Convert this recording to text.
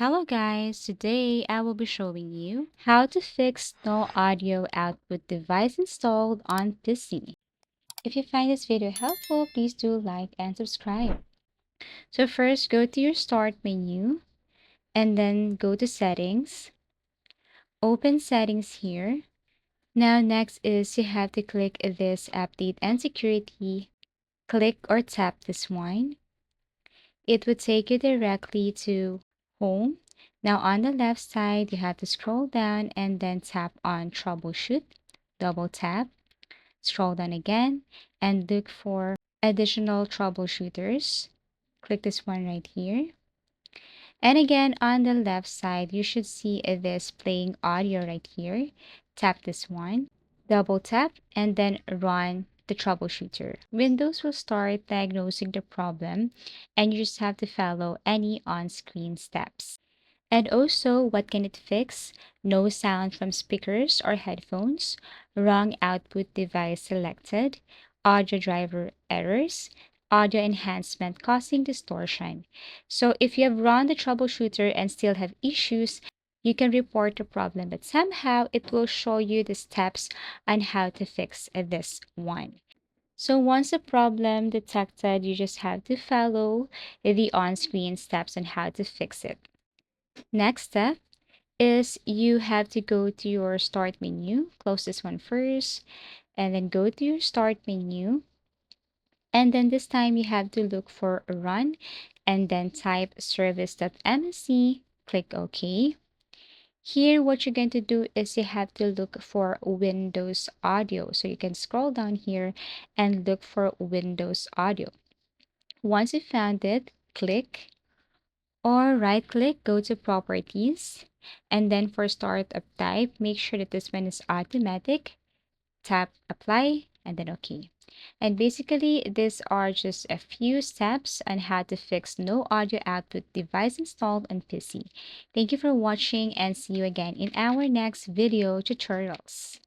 Hello guys, today I will be showing you how to fix no audio output device installed on PC. If you find this video helpful, please do like and subscribe. So first go to your start menu and then go to settings. Open settings here. Now next is you have to click this update and security. Click or tap this one. It would take you directly to home. Now on the left side, you have to scroll down and then tap on troubleshoot. Double tap, scroll down again, and look for additional troubleshooters. Click this one right here. And again, on the left side, you should see this playing audio right here. Tap this one, double tap, and then run the troubleshooter. Windows will start diagnosing the problem, and you just have to follow any on-screen steps. And also, what can it fix? No sound from speakers or headphones, wrong output device selected, audio driver errors, audio enhancement causing distortion. So if you have run the troubleshooter and still have issues, you can report the problem, but somehow it will show you the steps on how to fix this one. So once the problem detected, you just have to follow the on-screen steps on how to fix it. Next step is you have to go to your start menu, close this one first, and then go to your start menu. And then this time you have to look for run and then type service.msc, click OK. Here, what you're going to do is you have to look for Windows Audio. So you can scroll down here and look for Windows Audio. Once you found it, click or right click, go to properties, and then for startup type, make sure that this one is automatic. Tap apply and then OK. And basically, these are just a few steps on how to fix no audio output device installed on PC. Thank you for watching and see you again in our next video tutorials.